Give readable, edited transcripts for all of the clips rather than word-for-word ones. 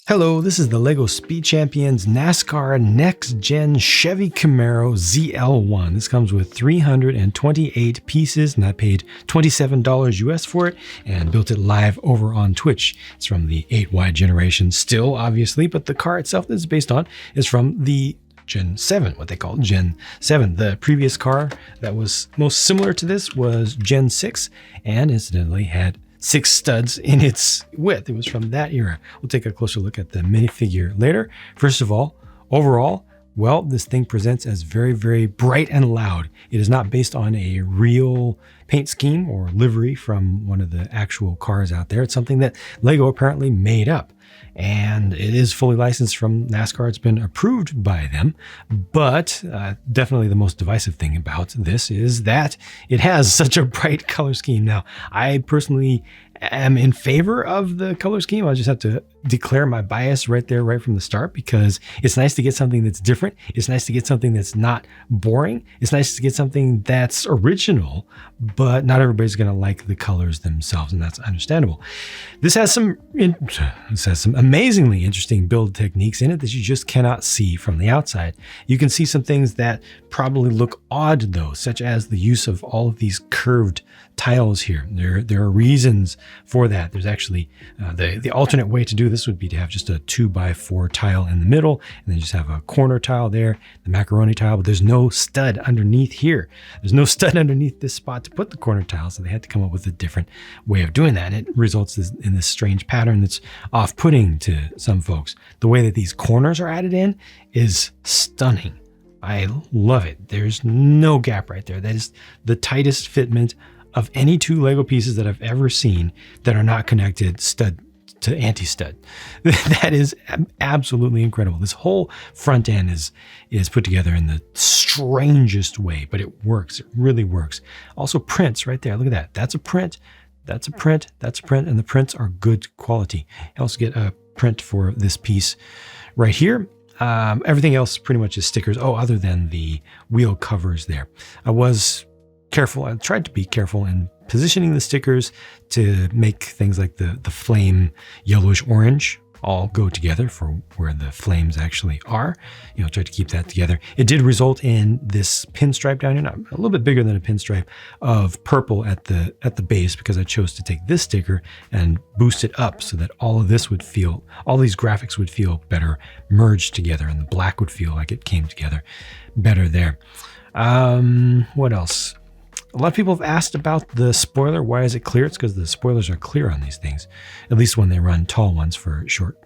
Hello, this is the LEGO Speed Champions NASCAR Next Gen Chevy Camaro ZL1. This comes with 328 pieces, and I paid $27 US for it and built it live over on Twitch. It's from the 8Y generation still, obviously, but the car itself that it's based on is from the Gen 7, what they call Gen 7. The previous car that was most similar to this was Gen 6, and incidentally had 6 studs in its width. It was from that era. We'll take a closer look at the minifigure later. First of all, overall, well, this thing presents as very, very bright and loud. It is not based on a real paint scheme or livery from one of the actual cars out there. It's something that LEGO apparently made up. And it is fully licensed from NASCAR. It's been approved by them. But definitely the most divisive thing about this is that it has such a bright color scheme. Now, I personally am in favor of the color scheme. I just have to declare my bias right there, right from the start, because it's nice to get something that's different. It's nice to get something that's not boring. It's nice to get something that's original, but not everybody's going to like the colors themselves, and that's understandable. This has some amazingly interesting build techniques in it that you just cannot see from the outside. You can see some things that probably look odd though, such as the use of all of these curved tiles here. There are reasons for that. There's actually the alternate way to do this would be to have just a 2x4 tile in the middle, and then just have a corner tile there, the macaroni tile, but there's no stud underneath here. There's no stud underneath this spot to put the corner tile, so they had to come up with a different way of doing that. And it results in this strange pattern that's off-putting to some folks. The way that these corners are added in is stunning. I love it. There's no gap right there. That is the tightest fitment of any 2 LEGO pieces that I've ever seen that are not connected stud to anti-stud. That is absolutely incredible. This whole front end is put together in the strangest way, but it works. It really works. Also prints right there. Look at that. That's a print. That's a print. That's a print. And the prints are good quality. You also get a print for this piece right here. Everything else pretty much is stickers. Oh, other than the wheel covers there. I was careful. I tried to be careful in positioning the stickers to make things like the flame yellowish orange all go together for where the flames actually are. You know, try to keep that together. It did result in this pinstripe down here, not a little bit bigger than a pinstripe, of purple at the base, because I chose to take this sticker and boost it up so that all of this would feel, all these graphics would feel better merged together, and the black would feel like it came together better there. What else? A lot of people have asked about the spoiler. Why is it clear? It's because the spoilers are clear on these things, at least when they run tall ones for short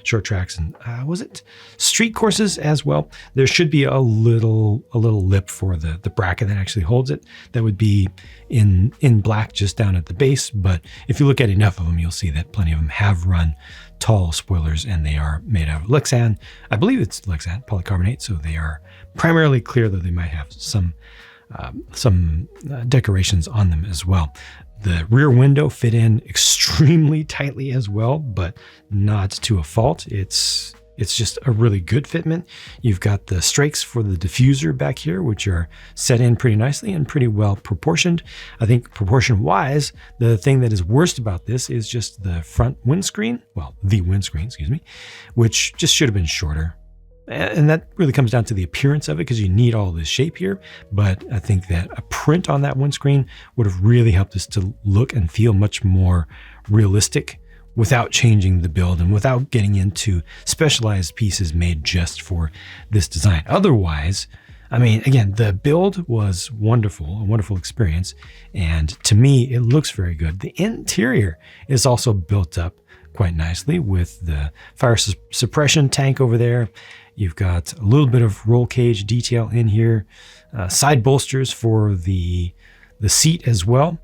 tracks and was it street courses as well. There should be a little lip for the bracket that actually holds it. That would be in black just down at the base. But if you look at enough of them, you'll see that plenty of them have run tall spoilers, and they are made out of Lexan. I believe it's Lexan polycarbonate, so they are primarily clear, though they might have some decorations on them as well. The rear window fit in extremely tightly as well, but not to a fault. It's just a really good fitment. You've got the strakes for the diffuser back here, which are set in pretty nicely and pretty well proportioned. I think proportion wise, the thing that is worst about this is just the front windscreen. Well, the windscreen, excuse me, which just should have been shorter. And that really comes down to the appearance of it, because you need all this shape here. But I think that a print on that windscreen would have really helped us to look and feel much more realistic without changing the build and without getting into specialized pieces made just for this design. Otherwise, I mean, again, the build was wonderful, a wonderful experience. And to me, it looks very good. The interior is also built up quite nicely with the fire suppression tank over there. You've got a little bit of roll cage detail in here, side bolsters for the seat as well.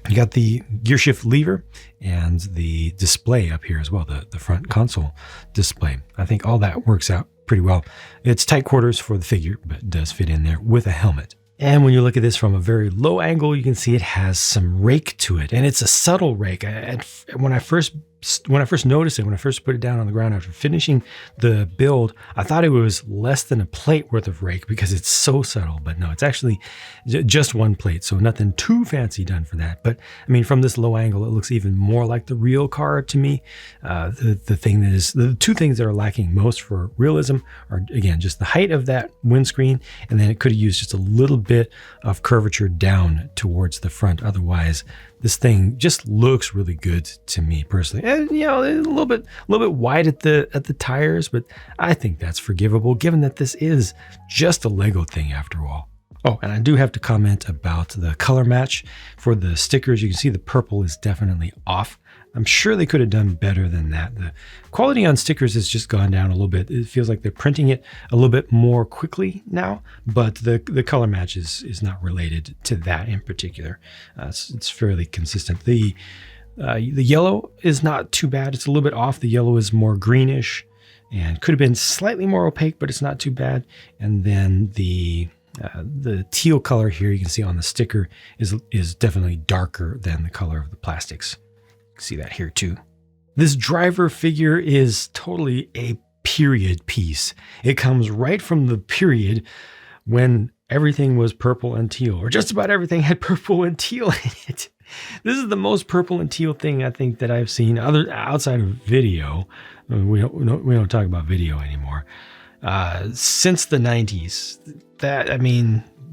You got the gear shift lever and the display up here as well, the front console display. I think all that works out pretty well. It's tight quarters for the figure, but it does fit in there with a helmet. And when you look at this from a very low angle, you can see it has some rake to it, and it's a subtle rake. When I first when I first noticed it, when I first put it down on the ground after finishing the build, I thought it was less than a plate worth of rake because it's so subtle, but no, it's actually just one plate. So nothing too fancy done for that. But I mean, from this low angle, it looks even more like the real car to me. The two things that are lacking most for realism are, again, just the height of that windscreen, and then it could have used just a little bit of curvature down towards the front. Otherwise, this thing just looks really good to me personally. And you know, a little bit wide at the tires, but I think that's forgivable given that this is just a Lego thing after all. Oh, and I do have to comment about the color match for the stickers. You can see the purple is definitely off. I'm sure they could have done better than that. The quality on stickers has just gone down a little bit. It feels like they're printing it a little bit more quickly now, but the color match is not related to that in particular. It's fairly consistent. The yellow is not too bad. It's a little bit off. The yellow is more greenish and could have been slightly more opaque, but it's not too bad. And then the teal color here, you can see on the sticker, is definitely darker than the color of the plastics. See that here too. This driver figure is totally a period piece. It comes right from the period when everything was purple and teal, or just about everything had purple and teal in it. This is the most purple and teal thing I think that I've seen outside of video. We don't talk about video anymore. Since the 90s.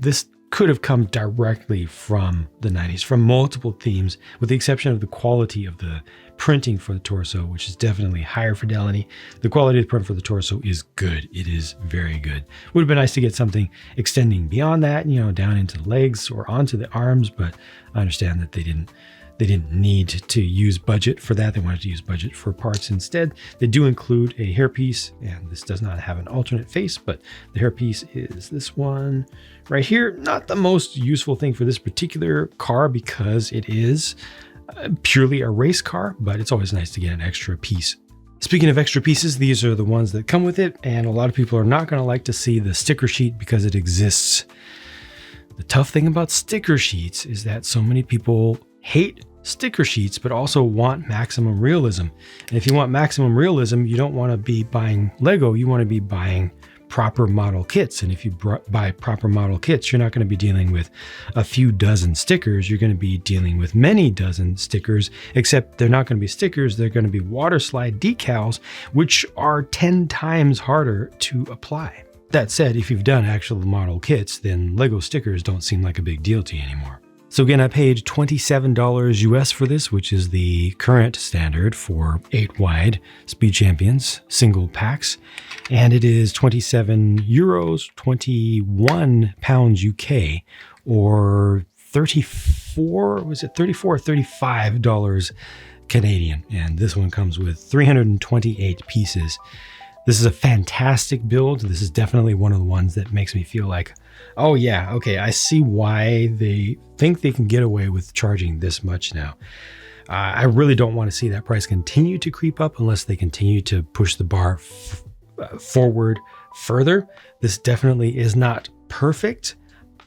This could have come directly from the 90s, from multiple themes, with the exception of the quality of the printing for the torso, which is definitely higher fidelity. The quality of the print for the torso is good. It is very good. Would have been nice to get something extending beyond that, down into the legs or onto the arms, but I understand that they didn't need to use budget for that. They wanted to use budget for parts instead. They do include a hairpiece, and this does not have an alternate face, but the hairpiece is this one right here. Not the most useful thing for this particular car because it is purely a race car, but it's always nice to get an extra piece. Speaking of extra pieces, these are the ones that come with it, and a lot of people are not going to like to see the sticker sheet because it exists. The tough thing about sticker sheets is that so many people hate sticker sheets, but also want maximum realism. And if you want maximum realism, you don't want to be buying Lego, you want to be buying proper model kits. And if you buy proper model kits, you're not going to be dealing with a few dozen stickers. You're going to be dealing with many dozen stickers, except they're not going to be stickers. They're going to be water slide decals, which are 10 times harder to apply. That said, if you've done actual model kits, then Lego stickers don't seem like a big deal to you anymore. So again, I paid $27 US for this, which is the current standard for 8 wide Speed Champions single packs. And it is 27 euros, 21 pounds UK, or 34 or $35 Canadian. And this one comes with 328 pieces. This is a fantastic build. This is definitely one of the ones that makes me feel like, oh yeah, okay, I see why they think they can get away with charging this much now. I really don't want to see that price continue to creep up unless they continue to push the bar forward further. This definitely is not perfect,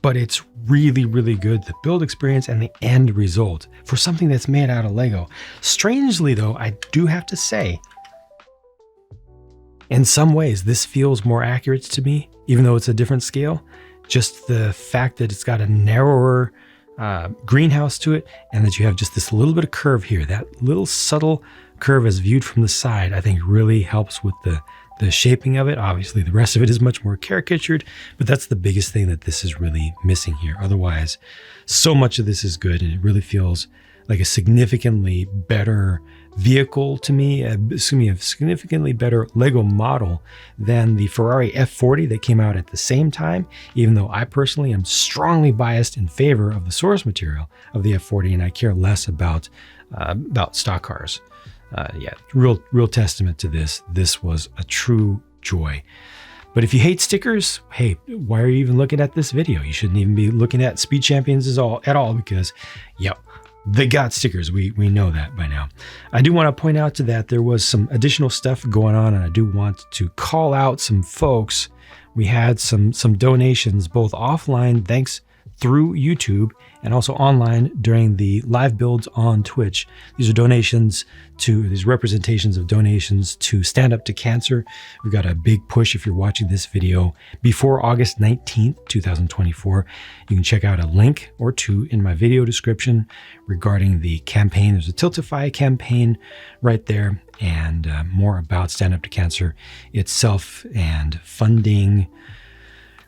but it's really, really good. The build experience and the end result for something that's made out of Lego. Strangely though, I do have to say, in some ways, this feels more accurate to me, even though it's a different scale. Just the fact that it's got a narrower greenhouse to it, and that you have just this little bit of curve here. That little subtle curve as viewed from the side, I think really helps with the shaping of it. Obviously, the rest of it is much more caricatured, but that's the biggest thing that this is really missing here. Otherwise, so much of this is good, and it really feels like a significantly better vehicle to me, a significantly better Lego model than the Ferrari F40 that came out at the same time, even though I personally am strongly biased in favor of the source material of the F40, and I care less about stock cars. Real testament to this. This was a true joy. But if you hate stickers, hey, why are you even looking at this video? You shouldn't even be looking at Speed Champions at all because, yep, they got stickers. We know that by now. I do want to point out to that there was some additional stuff going on, and I do want to call out some folks. We had some donations both offline, thanks through YouTube and also online during the live builds on Twitch. These are these representations of donations to Stand Up to Cancer. We've got a big push if you're watching this video before August 19th, 2024. You can check out a link or two in my video description regarding the campaign. There's a Tiltify campaign right there, and more about Stand Up to Cancer itself and funding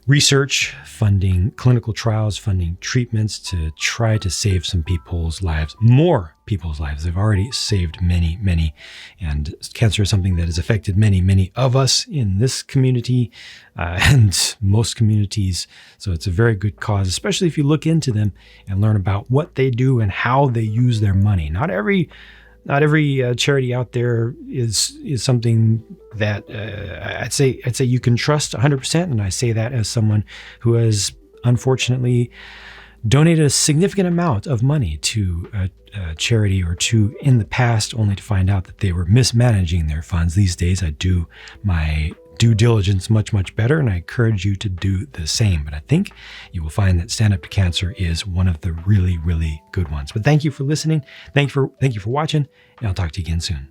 research, funding clinical trials, funding treatments to try to save some people's lives, more people's lives. They've already saved many, many. And cancer is something that has affected many, many of us in this community and most communities. So it's a very good cause, especially if you look into them and learn about what they do and how they use their money. Not every charity out there is something that I'd say you can trust 100%, and I say that as someone who has unfortunately donated a significant amount of money to a charity or two in the past, only to find out that they were mismanaging their funds. These days, I do my due diligence much, much better, and I encourage you to do the same. But I think you will find that Stand Up to Cancer is one of the really, really good ones. But thank you for listening. Thank you for watching, and I'll talk to you again soon.